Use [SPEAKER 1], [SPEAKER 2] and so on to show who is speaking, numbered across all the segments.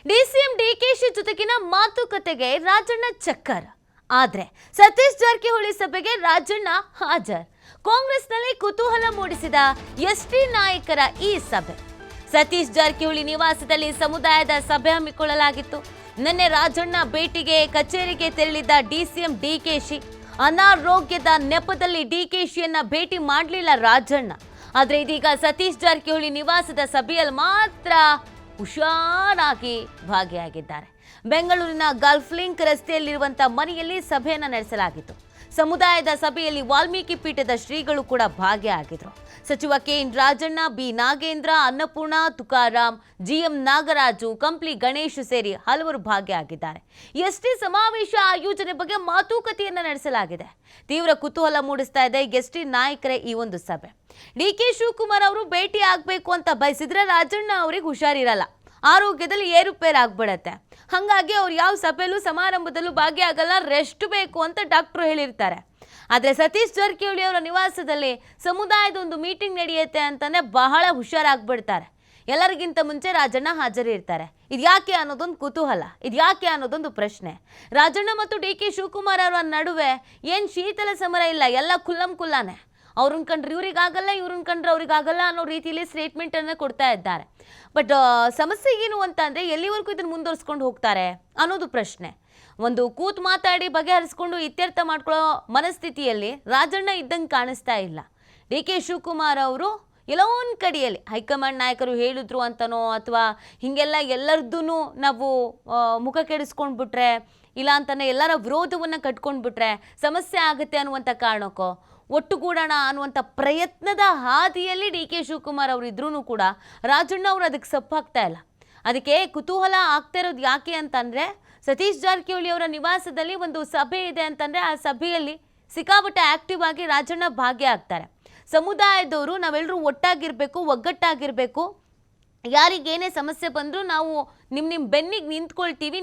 [SPEAKER 1] DCM DKShi ಜೊತೆಗಿನ ಮಾತುಕತೆಗೆ ರಾಜಣ್ಣ ಚಕ್ಕರ್. ಆದ್ರೆ ಸತೀಶ್ ಜಾರಕಿಹೊಳಿ ಸಭೆಗೆ ರಾಜಣ್ಣ ಹಾಜರ್. ಕಾಂಗ್ರೆಸ್ನಲ್ಲಿ ಕುತೂಹಲ ಮೂಡಿಸಿದ ಎಸ್ಟಿ ನಾಯಕರ ಈ ಸಭೆ. ಸತೀಶ್ ಜಾರಕಿಹೊಳಿ ನಿವಾಸದಲ್ಲಿ ಸಮುದಾಯದ ಸಭೆ ಹಮ್ಮಿಕೊಳ್ಳಲಾಗಿತ್ತು. ನಿನ್ನೆ ರಾಜಣ್ಣ ಭೇಟಿಗೆ ಕಚೇರಿಗೆ ತೆರಳಿದ್ದ ಡಿಸಿಎಂ ಡಿಕೆಶಿ ಅನಾರೋಗ್ಯದ ನೆಪದಲ್ಲಿ ಡಿಕೆಶಿಯನ್ನ ಭೇಟಿ ಮಾಡಲಿಲ್ಲ ರಾಜಣ್ಣ. ಆದ್ರೆ ಇದೀಗ ಸತೀಶ್ ಜಾರಕಿಹೊಳಿ ನಿವಾಸದ ಸಭೆಯಲ್ಲಿ ಮಾತ್ರ ಹುಷಾರಾಗಿ ಭಾಗಿಯಾಗಿದ್ದಾರೆ. ಬೆಂಗಳೂರಿನ ಗಲ್ಫ್ ಲಿಂಕ್ ರಸ್ತೆಯಲ್ಲಿರುವಂತಹ ಮನೆಯಲ್ಲಿ ಸಭೆಯನ್ನು ನಡೆಸಲಾಗಿತ್ತು. ಸಮುದಾಯದ ಸಭೆಯಲ್ಲಿ ವಾಲ್ಮೀಕಿ ಪೀಠದ ಶ್ರೀಗಳು ಕೂಡ ಭಾಗಿಯಾಗಿದ್ರು. ಸಚಿವ K N Rajanna, B Nagendra, Annapurna, Tukaram, G M Nagaraju, Kampli Ganesh ಸೇರಿ ಹಲವರು ಭಾಗಿಯಾಗಿದ್ದಾರೆ. ಎಸ್ಟಿ ಸಮಾವೇಶ ಆಯೋಜನೆ ಬಗ್ಗೆ ಮಾತುಕತೆಯನ್ನ ನಡೆಸಲಾಗಿದೆ. ತೀವ್ರ ಕುತೂಹಲ ಮೂಡಿಸ್ತಾ ಇದೆ ಎಸ್ಟಿ ನಾಯಕರ ಈ ಒಂದು ಸಭೆ. ಡಿಕೆ ಶಿವಕುಮಾರ್ ಅವರು ಭೇಟಿ ಆಗಬೇಕು ಅಂತ ಬಯಸಿದ್ರೆ ರಾಜಣ್ಣ ಅವರಿಗೆ ಹುಷಾರಿರಲ್ಲ, ಆರೋಗ್ಯದಲ್ಲಿ ಏರುಪೇರು ಆಗ್ಬಿಡತ್ತೆ. ಹಾಗಾಗಿ ಅವ್ರು ಯಾವ ಸಭೆಯಲ್ಲೂ ಸಮಾರಂಭದಲ್ಲೂ ಭಾಗಿಯಾಗಲ್ಲ, ರೆಸ್ಟ್ ಬೇಕು ಅಂತ ಡಾಕ್ಟರ್ ಹೇಳಿರ್ತಾರೆ. ಆದರೆ ಸತೀಶ್ ಜಾರಕಿಹೊಳಿ ಅವರ ನಿವಾಸದಲ್ಲಿ ಸಮುದಾಯದ ಒಂದು ಮೀಟಿಂಗ್ ನಡೆಯುತ್ತೆ ಅಂತಾನೆ ಬಹಳ ಹುಷಾರಾಗ್ಬಿಡ್ತಾರೆ. ಎಲ್ಲರಿಗಿಂತ ಮುಂಚೆ ರಾಜಣ್ಣ ಹಾಜರಿರ್ತಾರೆ. ಇದ್ಯಾಕೆ ಅನ್ನೋದೊಂದು ಕುತೂಹಲ, ಇದ್ಯಾಕೆ ಅನ್ನೋದೊಂದು ಪ್ರಶ್ನೆ. ರಾಜಣ್ಣ ಮತ್ತು ಡಿಕೆ ಶಿವಕುಮಾರ್ ಅವರ ನಡುವೆ ಏನು ಶೀತಲ ಸಮರ ಇಲ್ಲ, ಎಲ್ಲ ಕುಲ್ಲಾನೆ. ಅವ್ರನ್ನ ಕಂಡ್ರೆ ಇವ್ರಿಗಾಗಲ್ಲ, ಇವ್ರನ್ನ ಕಂಡ್ರೆ ಅವ್ರಿಗಾಗಲ್ಲ ಅನ್ನೋ ರೀತಿಯಲ್ಲಿ ಸ್ಟೇಟ್ಮೆಂಟ್ ಅನ್ನು ಕೊಡ್ತಾ ಇದ್ದಾರೆ. ಬಟ್ ಸಮಸ್ಯೆ ಏನು ಅಂತ ಅಂದರೆ ಎಲ್ಲಿವರೆಗೂ ಇದನ್ನು ಮುಂದುವರಿಸ್ಕೊಂಡು ಹೋಗ್ತಾರೆ ಅನ್ನೋದು ಪ್ರಶ್ನೆ. ಒಂದು ಕೂತು ಮಾತಾಡಿ ಬಗೆಹರಿಸ್ಕೊಂಡು ಇತ್ಯರ್ಥ ಮಾಡ್ಕೊಳ್ಳೋ ಮನಸ್ಥಿತಿಯಲ್ಲಿ ರಾಜಣ್ಣ ಇದ್ದಂಗೆ ಕಾಣಿಸ್ತಾ ಇಲ್ಲ. ಡಿ ಕೆ ಶಿವಕುಮಾರ್ ಅವರು ಎಲ್ಲೋ ಒಂದು ಕಡೆಯಲ್ಲಿ ಹೈಕಮಾಂಡ್ ನಾಯಕರು ಹೇಳಿದ್ರು ಅಂತನೋ ಅಥವಾ ಹೀಗೆಲ್ಲ ಎಲ್ಲರದ್ದೂ ನಾವು ಮುಖ ಕೆಡಿಸ್ಕೊಂಡ್ಬಿಟ್ರೆ ಇಲ್ಲ ಅಂತಲೇ ಎಲ್ಲರ ವಿರೋಧವನ್ನು ಕಟ್ಕೊಂಡ್ಬಿಟ್ರೆ ಸಮಸ್ಯೆ ಆಗುತ್ತೆ ಅನ್ನುವಂಥ ಕಾರಣಕ್ಕೋ ಒಟ್ಟುಗೂಡೋಣ ಅನ್ನುವಂಥ ಪ್ರಯತ್ನದ ಹಾದಿಯಲ್ಲಿ ಡಿ ಕೆ ಶಿವಕುಮಾರ್ ಅವರು ಇದ್ರೂ ಕೂಡ ರಾಜಣ್ಣ ಅವರು ಅದಕ್ಕೆ ಸಪ್ಪಾಗ್ತಾ ಇಲ್ಲ. ಅದಕ್ಕೆ ಕುತೂಹಲ ಆಗ್ತಾ ಇರೋದು ಯಾಕೆ ಅಂತಂದರೆ, ಸತೀಶ್ ಜಾರಕಿಹೊಳಿ ಅವರ ನಿವಾಸದಲ್ಲಿ ಒಂದು ಸಭೆ ಇದೆ ಅಂತಂದರೆ ಆ ಸಭೆಯಲ್ಲಿ ಸಿಕ್ಕಾಪಟ್ಟೆ ಆ್ಯಕ್ಟಿವ್ ಆಗಿ ರಾಜಣ್ಣ ಭಾಗಿಯಾಗ್ತಾರೆ. ಸಮುದಾಯದವರು ನಾವೆಲ್ಲರೂ ಒಟ್ಟಾಗಿರಬೇಕು, ಒಗ್ಗಟ್ಟಾಗಿರಬೇಕು, ಯಾರಿಗೇನೇ ಸಮಸ್ಯೆ ಬಂದರೂ ನಾವು ನಿಮ್ಮ ಬೆನ್ನಿಗೆ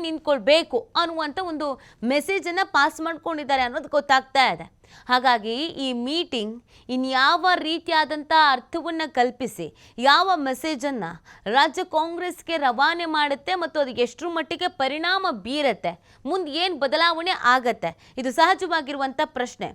[SPEAKER 1] ನಿಂತ್ಕೊಳ್ಬೇಕು ಅನ್ನುವಂಥ ಒಂದು ಮೆಸೇಜನ್ನು ಪಾಸ್ ಮಾಡ್ಕೊಂಡಿದ್ದಾರೆ ಅನ್ನೋದು ಗೊತ್ತಾಗ್ತಾ ಇದೆ. ಹಾಗಾಗಿ ಈ ಮೀಟಿಂಗ್ ಇನ್ಯಾವ ರೀತಿಯಾದಂಥ ಅರ್ಥವನ್ನು ಕಲ್ಪಿಸಿ ಯಾವ ಮೆಸೇಜನ್ನು ರಾಜ್ಯ ಕಾಂಗ್ರೆಸ್ಗೆ ರವಾನೆ ಮಾಡುತ್ತೆ ಮತ್ತು ಅದು ಎಷ್ಟರ ಮಟ್ಟಿಗೆ ಪರಿಣಾಮ ಬೀರುತ್ತೆ, ಮುಂದೆ ಏನು ಬದಲಾವಣೆ ಆಗತ್ತೆ, ಇದು ಸಹಜವಾಗಿರುವಂಥ ಪ್ರಶ್ನೆ.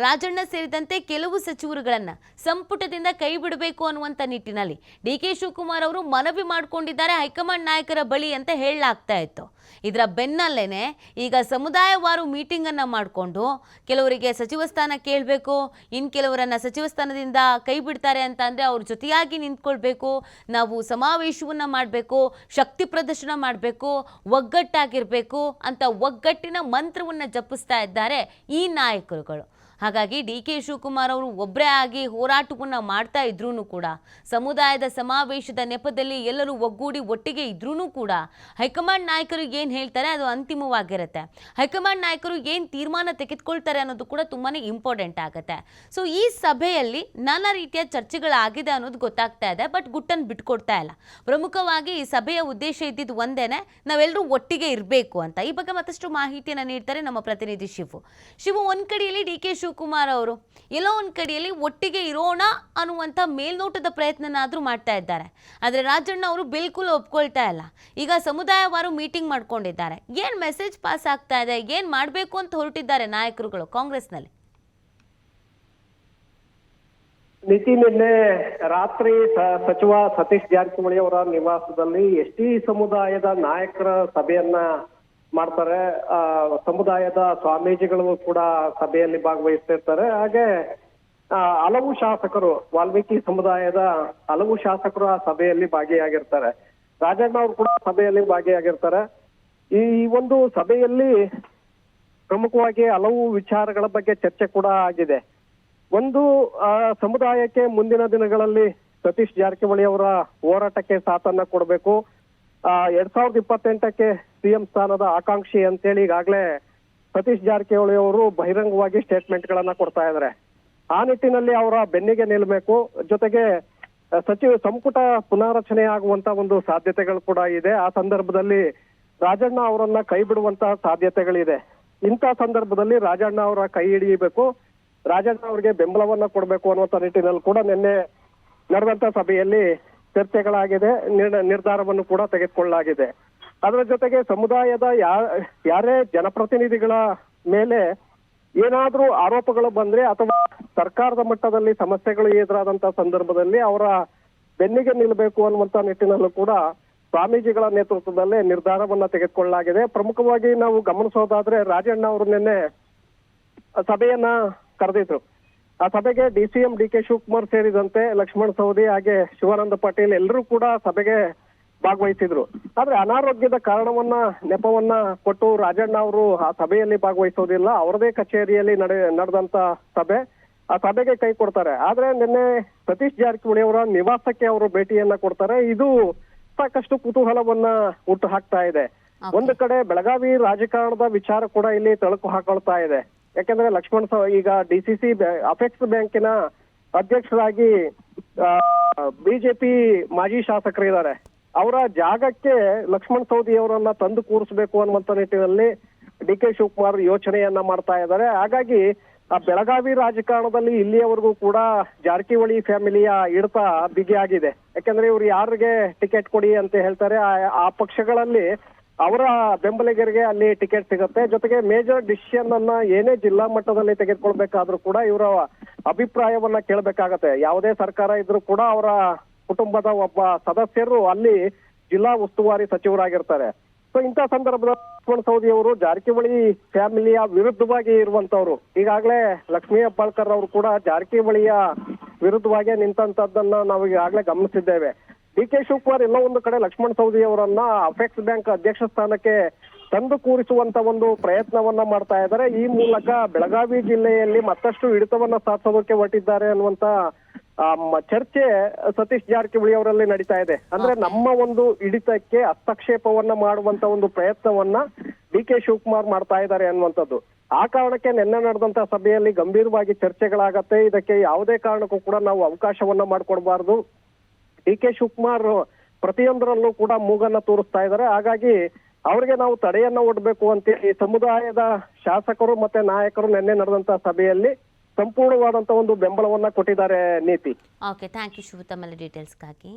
[SPEAKER 1] ರಾಜಣ್ಣ ಸೇರಿದಂತೆ ಕೆಲವು ಸಚಿವರುಗಳನ್ನು ಸಂಪುಟದಿಂದ ಕೈ ಬಿಡಬೇಕು ಅನ್ನುವಂಥ ನಿಟ್ಟಿನಲ್ಲಿ ಡಿ ಕೆ ಶಿವಕುಮಾರ್ ಅವರು ಮನವಿ ಮಾಡಿಕೊಂಡಿದ್ದಾರೆ ಹೈಕಮಾಂಡ್ ನಾಯಕರ ಬಳಿ ಅಂತ ಹೇಳಲಾಗ್ತಾ ಇತ್ತು. ಇದರ ಬೆನ್ನಲ್ಲೇನೆ ಈಗ ಸಮುದಾಯವಾರು ಮೀಟಿಂಗನ್ನು ಮಾಡಿಕೊಂಡು ಕೆಲವರಿಗೆ ಸಚಿವ ಸ್ಥಾನ ಕೇಳಬೇಕು, ಇನ್ನು ಕೆಲವರನ್ನು ಸಚಿವ ಸ್ಥಾನದಿಂದ ಕೈ ಬಿಡ್ತಾರೆ ಅಂತ ಅಂದರೆ ಅವ್ರ ಜೊತೆಯಾಗಿ ನಿಂತ್ಕೊಳ್ಬೇಕು, ನಾವು ಸಮಾವೇಶವನ್ನು ಮಾಡಬೇಕು, ಶಕ್ತಿ ಪ್ರದರ್ಶನ ಮಾಡಬೇಕು, ಒಗ್ಗಟ್ಟಾಗಿರಬೇಕು ಅಂತ ಒಗ್ಗಟ್ಟಿನ ಮಂತ್ರವನ್ನು ಜಪಿಸ್ತಾ ಇದ್ದಾರೆ ಈ ನಾಯಕರುಗಳು. ಹಾಗಾಗಿ ಡಿ ಕೆ ಶಿವಕುಮಾರ್ ಅವರು ಒಬ್ಬರೇ ಆಗಿ ಹೋರಾಟವನ್ನು ಮಾಡ್ತಾ ಇದ್ರೂ ಕೂಡ ಸಮುದಾಯದ ಸಮಾವೇಶದ ನೆಪದಲ್ಲಿ ಎಲ್ಲರೂ ಒಗ್ಗೂಡಿ ಒಟ್ಟಿಗೆ ಇದ್ರೂ ಕೂಡ ಹೈಕಮಾಂಡ್ ನಾಯಕರು ಏನು ಹೇಳ್ತಾರೆ ಅದು ಅಂತಿಮವಾಗಿರುತ್ತೆ. ಹೈಕಮಾಂಡ್ ನಾಯಕರು ಏನು ತೀರ್ಮಾನ ತೆಗೆದುಕೊಳ್ತಾರೆ ಅನ್ನೋದು ಕೂಡ ತುಂಬಾ ಇಂಪಾರ್ಟೆಂಟ್ ಆಗುತ್ತೆ. ಸೊ ಈ ಸಭೆಯಲ್ಲಿ ನಾನಾ ರೀತಿಯ ಚರ್ಚೆಗಳಾಗಿದೆ ಅನ್ನೋದು ಗೊತ್ತಾಗ್ತಾ ಇದೆ. ಬಟ್ ಗುಟ್ಟನ್ನು ಬಿಟ್ಕೊಡ್ತಾ ಇಲ್ಲ. ಪ್ರಮುಖವಾಗಿ ಈ ಸಭೆಯ ಉದ್ದೇಶ ಇದ್ದಿದ್ದು ಒಂದೇನೆ, ನಾವೆಲ್ಲರೂ ಒಟ್ಟಿಗೆ ಇರಬೇಕು ಅಂತ. ಈ ಬಗ್ಗೆ ಮತ್ತಷ್ಟು ಮಾಹಿತಿಯನ್ನು ನೀಡ್ತಾರೆ ನಮ್ಮ ಪ್ರತಿನಿಧಿ ಶಿವು. ಒಂದು ಕಡೆಯಲ್ಲಿ ಡಿ ಕೆ ಶಿವಕುಮಾರ್ ಅವರು ಎಲ್ಲೋ ಒಂದು ಕಡೆಯಲ್ಲಿ ಒಟ್ಟಿಗೆ ಇರೋಣ ಅನ್ನುವಂಥ ಮೇಲ್ನೋಟದ ಪ್ರಯತ್ನನಾದರೂ ಮಾಡ್ತಾ ಇದ್ದಾರೆ. ಆದರೆ ರಾಜಣ್ಣ ಅವರು ಬಿಲ್ಕುಲ್ ಒಪ್ಕೊಳ್ತಾ ಇಲ್ಲ. ಈಗ ಸಮುದಾಯವಾರು ಮೀಟಿಂಗ್ ಮಾಡ್ಕೊಂಡಿದ್ದಾರೆ. ಏನು ಮೆಸೇಜ್ ಪಾಸ್ ಆಗ್ತಾ ಇದೆ, ಏನು ಮಾಡಬೇಕು ಅಂತ ಹೊರಟಿದ್ದಾರೆ ನಾಯಕರುಗಳು ಕಾಂಗ್ರೆಸ್ನಲ್ಲಿ?
[SPEAKER 2] ನಿನ್ನೆ ರಾತ್ರಿ ಸಚಿವ ಸತೀಶ್ ಜಾರಕಿಹೊಳಿ ಅವರ ನಿವಾಸದಲ್ಲಿ ಎಸ್ಟಿ ಸಮುದಾಯದ ನಾಯಕರ ಸಭೆಯನ್ನ ಮಾಡ್ತಾರೆ. ಸಮುದಾಯದ ಸ್ವಾಮೀಜಿಗಳು ಕೂಡ ಸಭೆಯಲ್ಲಿ ಭಾಗವಹಿಸ್ತಿರ್ತಾರೆ. ಹಾಗೆ ಹಲವು ಶಾಸಕರು, ವಾಲ್ಮೀಕಿ ಸಮುದಾಯದ ಹಲವು ಶಾಸಕರು ಆ ಸಭೆಯಲ್ಲಿ ಭಾಗಿಯಾಗಿರ್ತಾರೆ. ರಾಜಣ್ಣ ಅವರು ಕೂಡ ಸಭೆಯಲ್ಲಿ ಭಾಗಿಯಾಗಿರ್ತಾರೆ. ಈ ಒಂದು ಸಭೆಯಲ್ಲಿ ಪ್ರಮುಖವಾಗಿ ಹಲವು ವಿಚಾರಗಳ ಬಗ್ಗೆ ಚರ್ಚೆ ಕೂಡ ಆಗಿದೆ. ಒಂದು, ಸಮುದಾಯಕ್ಕೆ ಮುಂದಿನ ದಿನಗಳಲ್ಲಿ ಸತೀಶ್ ಜಾರಕಿಹೊಳಿ ಅವರ ಹೋರಾಟಕ್ಕೆ ಸಾಥನ್ನ ಕೊಡಬೇಕು. 2028ಕ್ಕೆ ಸಿಎಂ ಸ್ಥಾನದ ಆಕಾಂಕ್ಷಿ ಅಂತೇಳಿ ಈಗಾಗಲೇ ಸತೀಶ್ ಜಾರಕಿಹೊಳಿ ಅವರು ಬಹಿರಂಗವಾಗಿ ಸ್ಟೇಟ್ಮೆಂಟ್ ಗಳನ್ನ ಕೊಡ್ತಾ ಇದ್ದಾರೆ. ಆ ನಿಟ್ಟಿನಲ್ಲಿ ಅವರ ಬೆನ್ನಿಗೆ ನಿಲ್ಲಬೇಕು. ಜೊತೆಗೆ ಸಂಪುಟ ಪುನಾರಚನೆ ಆಗುವಂತ ಒಂದು ಸಾಧ್ಯತೆಗಳು ಕೂಡ ಇದೆ. ಆ ಸಂದರ್ಭದಲ್ಲಿ ರಾಜಣ್ಣ ಅವರನ್ನ ಕೈ ಬಿಡುವಂತಹ ಸಾಧ್ಯತೆಗಳಿದೆ. ಇಂಥ ಸಂದರ್ಭದಲ್ಲಿ ರಾಜಣ್ಣ ಅವರ ಕೈ ಹಿಡಿಯಬೇಕು, ರಾಜಣ್ಣ ಅವರಿಗೆ ಬೆಂಬಲವನ್ನ ಕೊಡಬೇಕು ಅನ್ನುವಂಥ ನಿಟ್ಟಿನಲ್ಲಿ ಕೂಡ ನಿನ್ನೆ ನಡೆದಂತ ಸಭೆಯಲ್ಲಿ ಚರ್ಚೆಗಳಾಗಿದೆ, ನಿರ್ಧಾರವನ್ನು ಕೂಡ ತೆಗೆದುಕೊಳ್ಳಲಾಗಿದೆ. ಅದರ ಜೊತೆಗೆ ಸಮುದಾಯದ ಯಾರೇ ಜನಪ್ರತಿನಿಧಿಗಳ ಮೇಲೆ ಏನಾದ್ರೂ ಆರೋಪಗಳು ಬಂದ್ರೆ ಅಥವಾ ಸರ್ಕಾರದ ಮಟ್ಟದಲ್ಲಿ ಸಮಸ್ಯೆಗಳು ಎದುರಾದಂತ ಸಂದರ್ಭದಲ್ಲಿ ಅವರ ಬೆನ್ನಿಗೆ ನಿಲ್ಲಬೇಕು ಅನ್ನುವಂತ ನಿಟ್ಟಿನಲ್ಲೂ ಕೂಡ ಸ್ವಾಮೀಜಿಗಳ ನೇತೃತ್ವದಲ್ಲೇ ನಿರ್ಧಾರವನ್ನ ತೆಗೆದುಕೊಳ್ಳಲಾಗಿದೆ. ಪ್ರಮುಖವಾಗಿ ನಾವು ಗಮನಿಸೋದಾದ್ರೆ ರಾಜಣ್ಣ ಅವರು ನಿನ್ನೆ ಸಭೆಯನ್ನ ಕರೆದಿದ್ರು. ಆ ಸಭೆಗೆ DCM DK ಶಿವಕುಮಾರ್ ಸೇರಿದಂತೆ ಲಕ್ಷ್ಮಣ್ ಸವದಿ ಹಾಗೆ ಶಿವಾನಂದ ಪಾಟೀಲ್ ಎಲ್ಲರೂ ಕೂಡ ಸಭೆಗೆ ಭಾಗವಹಿಸಿದ್ರು. ಆದ್ರೆ ಅನಾರೋಗ್ಯದ ಕಾರಣವನ್ನ ನೆಪವನ್ನ ಕೊಟ್ಟು ರಾಜಣ್ಣ ಅವರು ಆ ಸಭೆಯಲ್ಲಿ ಭಾಗವಹಿಸೋದಿಲ್ಲ. ಅವರದೇ ಕಚೇರಿಯಲ್ಲಿ ನಡೆದಂತ ಸಭೆ, ಆ ಸಭೆಗೆ ಕೈ ಕೊಡ್ತಾರೆ. ಆದ್ರೆ ನಿನ್ನೆ ಸತೀಶ್ ಜಾರಕಿಹೊಳಿ ಅವರ ನಿವಾಸಕ್ಕೆ ಅವರು ಭೇಟಿಯನ್ನ ಕೊಡ್ತಾರೆ. ಇದು ಸಾಕಷ್ಟು ಕುತೂಹಲವನ್ನ ಹುಟ್ಟು ಹಾಕ್ತಾ ಇದೆ. ಒಂದು ಕಡೆ ಬೆಳಗಾವಿ ರಾಜಕಾರಣದ ವಿಚಾರ ಕೂಡ ಇಲ್ಲಿ ತಳುಕು ಹಾಕೊಳ್ತಾ ಇದೆ. ಯಾಕಂದ್ರೆ ಲಕ್ಷ್ಮಣ್ ಈಗ DCC ಅಪೆಕ್ಸ್ ಬ್ಯಾಂಕಿನ ಅಧ್ಯಕ್ಷರಾಗಿ ಬಿಜೆಪಿ ಮಾಜಿ ಶಾಸಕರಿದ್ದಾರೆ. ಅವರ ಜಾಗಕ್ಕೆ ಲಕ್ಷ್ಮಣ್ ಸವದಿ ಅವರನ್ನ ತಂದು ಕೂರಿಸಬೇಕು ಅನ್ನುವಂತ ನಿಟ್ಟಿನಲ್ಲಿ DK ಶಿವಕುಮಾರ್ ಯೋಚನೆಯನ್ನ ಮಾಡ್ತಾ ಇದ್ದಾರೆ. ಹಾಗಾಗಿ ಆ ಬೆಳಗಾವಿ ರಾಜಕಾರಣದಲ್ಲಿ ಇಲ್ಲಿಯವರೆಗೂ ಕೂಡ ಜಾರಕಿಹೊಳಿ ಫ್ಯಾಮಿಲಿಯ ಹಿಡಿತ ಬಿಗಿಯಾಗಿದೆ. ಯಾಕಂದ್ರೆ ಇವ್ರು ಯಾರಿಗೆ ಟಿಕೆಟ್ ಕೊಡಿ ಅಂತ ಹೇಳ್ತಾರೆ ಆ ಪಕ್ಷಗಳಲ್ಲಿ ಅವರ ಬೆಂಬಲಿಗರಿಗೆ ಅಲ್ಲಿ ಟಿಕೆಟ್ ಸಿಗುತ್ತೆ. ಜೊತೆಗೆ ಮೇಜರ್ ಡಿಸಿಷನ್ ಅನ್ನ ಏನೇ ಜಿಲ್ಲಾ ಮಟ್ಟದಲ್ಲಿ ತೆಗೆದುಕೊಳ್ಬೇಕಾದ್ರೂ ಕೂಡ ಇವರ ಅಭಿಪ್ರಾಯವನ್ನ ಕೇಳಬೇಕಾಗತ್ತೆ. ಯಾವುದೇ ಸರ್ಕಾರ ಇದ್ರೂ ಕೂಡ ಅವರ ಕುಟುಂಬದ ಒಬ್ಬ ಸದಸ್ಯರು ಅಲ್ಲಿ ಜಿಲ್ಲಾ ಉಸ್ತುವಾರಿ ಸಚಿವರಾಗಿರ್ತಾರೆ. ಸೊ ಇಂಥ ಸಂದರ್ಭದಲ್ಲಿ ಲಕ್ಷ್ಮಣ್ ಸವದಿ ಅವರು ಜಾರಕಿಹೊಳಿ ಫ್ಯಾಮಿಲಿಯ ವಿರುದ್ಧವಾಗಿ ಇರುವಂತವ್ರು. ಈಗಾಗಲೇ ಲಕ್ಷ್ಮೀ ಹೆಬ್ಬಾಳ್ಕರ್ ಅವರು ಕೂಡ ಜಾರಕಿಹೊಳಿಯ ವಿರುದ್ಧವಾಗಿ ನಿಂತಂತದ್ದನ್ನ ನಾವು ಈಗಾಗಲೇ ಗಮನಿಸಿದ್ದೇವೆ. DK ಶಿವಕುಮಾರ್ ಎಲ್ಲೋ ಒಂದು ಕಡೆ ಲಕ್ಷ್ಮಣ್ ಸವದಿ ಅವರನ್ನ ಅಪೆಕ್ಸ್ ಬ್ಯಾಂಕ್ ಅಧ್ಯಕ್ಷ ಸ್ಥಾನಕ್ಕೆ ತಂದು ಕೂರಿಸುವಂತ ಒಂದು ಪ್ರಯತ್ನವನ್ನ ಮಾಡ್ತಾ ಇದ್ದಾರೆ. ಈ ಮೂಲಕ ಬೆಳಗಾವಿ ಜಿಲ್ಲೆಯಲ್ಲಿ ಮತ್ತಷ್ಟು ಹಿಡಿತವನ್ನ ಸಾಧಿಸೋದಕ್ಕೆ ಹೊರಟಿದ್ದಾರೆ ಅನ್ನುವಂತ ಚರ್ಚೆ ಸತೀಶ್ ಜಾರಕಿಹೊಳಿ ಅವರಲ್ಲಿ ನಡೀತಾ ಇದೆ. ಅಂದ್ರೆ ನಮ್ಮ ಒಂದು ಹಿಡಿತಕ್ಕೆ ಹಸ್ತಕ್ಷೇಪವನ್ನ ಮಾಡುವಂತ ಒಂದು ಪ್ರಯತ್ನವನ್ನ DK ಶಿವಕುಮಾರ್ ಮಾಡ್ತಾ ಇದ್ದಾರೆ ಅನ್ನುವಂಥದ್ದು. ಆ ಕಾರಣಕ್ಕೆ ನಿನ್ನೆ ನಡೆದಂತ ಸಭೆಯಲ್ಲಿ ಗಂಭೀರವಾಗಿ ಚರ್ಚೆಗಳಾಗತ್ತೆ. ಇದಕ್ಕೆ ಯಾವುದೇ ಕಾರಣಕ್ಕೂ ಕೂಡ ನಾವು ಅವಕಾಶವನ್ನ ಮಾಡ್ಕೊಡ್ಬಾರ್ದು. DK ಶಿವಕುಮಾರ್ ಪ್ರತಿಯೊಂದರಲ್ಲೂ ಕೂಡ ಮೂಗನ್ನ ತೋರಿಸ್ತಾ ಇದ್ದಾರೆ. ಹಾಗಾಗಿ ಅವರಿಗೆ ನಾವು ತಡೆಯನ್ನ ಒಡ್ಬೇಕು ಅಂತೇಳಿ ಸಮುದಾಯದ ಶಾಸಕರು ಮತ್ತೆ ನಾಯಕರು ನಿನ್ನೆ ನಡೆದಂತ ಸಭೆಯಲ್ಲಿ ಸಂಪೂರ್ಣವಾದಂತ ಒಂದು ಬೆಂಬಲವನ್ನ ಕೊಟ್ಟಿದ್ದಾರೆ. ನೀತಿ.
[SPEAKER 1] ಓಕೆ, ಥ್ಯಾಂಕ್ ಯು ಶಿವು ತಮ್ಮೆಲ್ಲ ಡೀಟೇಲ್ಸ್ಗಾಗಿ.